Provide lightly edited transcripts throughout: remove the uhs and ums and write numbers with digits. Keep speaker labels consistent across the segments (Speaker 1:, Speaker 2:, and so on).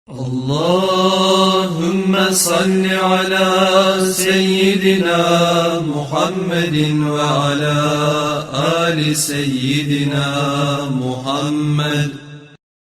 Speaker 1: Allahümme salli ala seyyidina Muhammedin ve ala ali seyyidina Muhammed.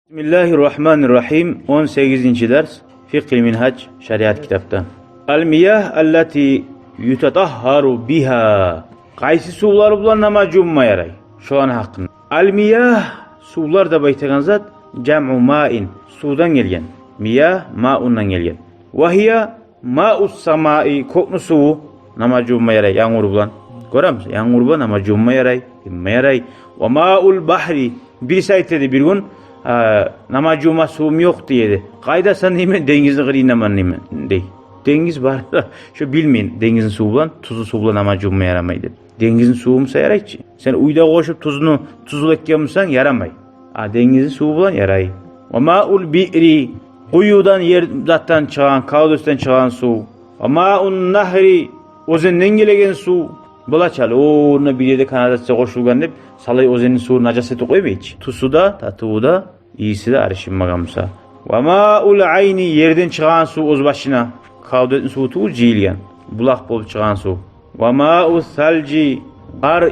Speaker 2: Bismillahirrahmanirrahim. 18. ders Fıkh-ı Minhac şeriat kitaptan. Al-miyah allati yutatahharu biha. Qaysi sular bilan namaz jumma yaray? Şu an haqqında. Al-miyah sular da baytagan zat jam'u ma'in. Sudan gelgen. Miyah ma'undan gelgen. Wa hiya ma'us samai koknu suvu namaz jumma yaray yağmur bilan. Göremiz? Yağmur bilan namaz jumma yaray, dimma yaray. Wa ma'ul bahri bir saytedi bir gün namaz juma suum yok diyedi. Qayda san neymen dengizni qırıyın naman neymen dey. Dengiz var. Şu bilmeyin dengizin suyu bilan tuzlu su bilan namaz juma yaramaydı. Dengizin suumsa yarayçı. Sen uyda qoşup tuzlu ekkenmisan yaramay. Dengizin suyu bilan yaray. Wa ma'ul bi'ri quyudan yer zattan çıkan, kavdostan çıkan su. Wa ma'un nahri özenden gelegen su. Bulaçal orna bir yerde kanadası qoşulgan dep salay ozenin suyu najaseti koymayıç. Tusu da, tatuğu da, iyisi de arışınmagamsa. Wa ma'ul ayni yerden çıkan su öz başına. Kavdostan suyu tuğu jiyilgen. Bulak bolup çıkan su. Wa ma'u salji qar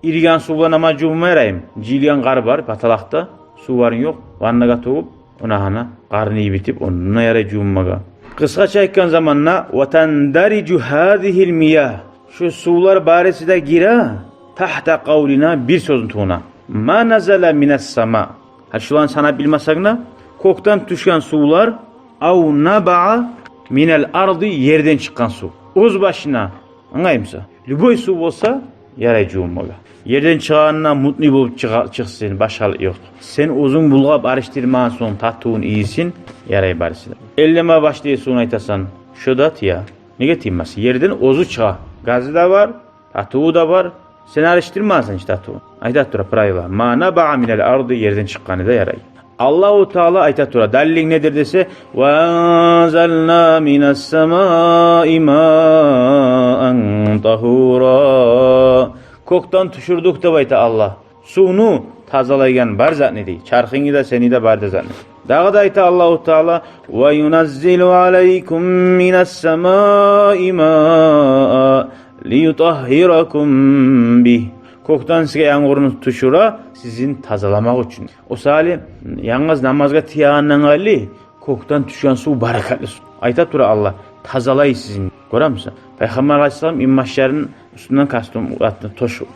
Speaker 2: irigan su bilan namaz juma yarayım. Jiyilgen qar var patalakta. Su varın yok. Vannaga tuğup onahana qarni bitip onunla yaray jummaga. Kıskaça aytkan zamanna wa tandaricu hadihil miyah. Şu sular barisida gira tahta qavlina bir sözün tuğuna. Ma nazala minas sama. Şu an sana bilmasagna koktan düşen sular av naba'a minel ardı yerden çıkan su. Öz başına anlayımsa. Lüboy su olsa yaray jummaga. Yerden çıkanına mutlu bolup çıksın başalı yok. Sen uzun bulgap araştırman son tatuğun iyisin yaray barisida. Elleme başlayasın aytasan şodat ya. Nege timmasi yerden ozu çığa. Gazı da var, tatuğu da var. Sen araştırmazsın işte tatuğu. Aytat tura prayla. Ma naba'a minel ardı yerden çıkanı da yaray. Allahu Teala aytat tura. Dalilin nedir dese ve anzalna minas semai ma'an tahura. Koktan tuşurduk da bayta Allah. Sunu tazalaygan bar zat ne dey. Çarxını da seni de bar da zat ne. Dağı da ayta Allahu Teala ve yunazzilu aleykum minas semai ma'a liyutahhirakum bih. Koktan size yağmurunu tuşura sizin tazalamak için. O sali yalnız namazga tiyağından ali koktan düşen su barakatlı su. Ayta tura Allah tazalay sizin. Görür müsün? Peygamber Aleyhisselam immaşların üstünden kastım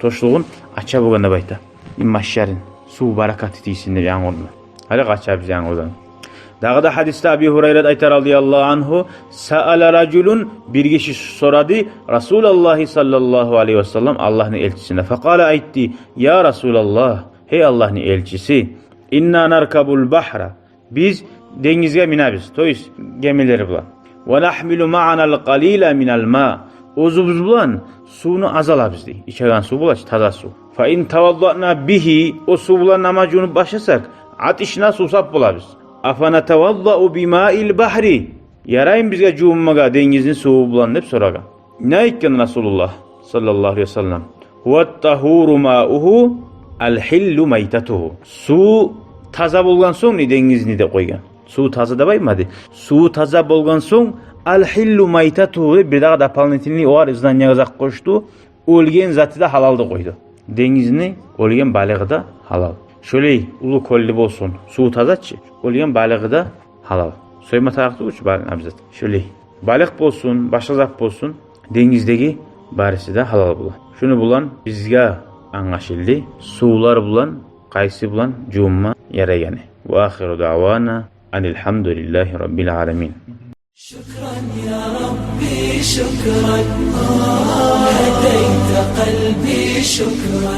Speaker 2: toşluğun aça buganda bayta. İmmaşların su barakatı tiysindir yağmuruna. Hadi kaçar biz yağmurdan. Dağı da hadiste Abi Hureyre ayta radıyallahu anhu sa'ala raculun bir kişi soradı Resulullah sallallahu aleyhi ve sellem Allah'ın elçisine. Fekala aytti ya Resulallah hey Allah'ın elçisi inna narkabul bahra biz denizge minabız. Toyuz gemileri bulan. Ve nahmilu ma'anal qalila minal ma. Ozubuz bulan suyunu azalabız dey. İçeren su bulaş taza su. Fa in tavaddana bihi o su bulan namazını başlasak atişna susap bulabız. Afana tavadda'u bima'il bahri. Yarayın bizge jummaga dengizin suyu bulan dep soraga. Ne aytkan Resulullah sallallahu aleyhi ve sellem? Huvat tahuru ma'uhu al-hillu maytatuhu. Su taza bolgan soň ne dengizni de koygan. Su taza da baymadı. Su taza bolgan soň al-hillu maytatuhu bir dağa da palnetinli oğar izdan yazak koştu. Ölgen zatı da halaldı koydu. Dengizni ölgen balığı da halal. Şöyle ulu kolli bolsun. Su tazaçı. Ölgen balığı da halal. Soyma tarafı uç balığın abzat. Şöyle balık bolsun, başka zat bolsun. Dengizdeki barisi de halal bulan. Şunu bulan bizge anlaşıldı. Sular bulan, kaysi bulan jumma yarayani. Ve ahiru da'vana anilhamdülillahi rabbil alemin.
Speaker 1: شكرا يا ربي شكرا هديت قلبي شكرا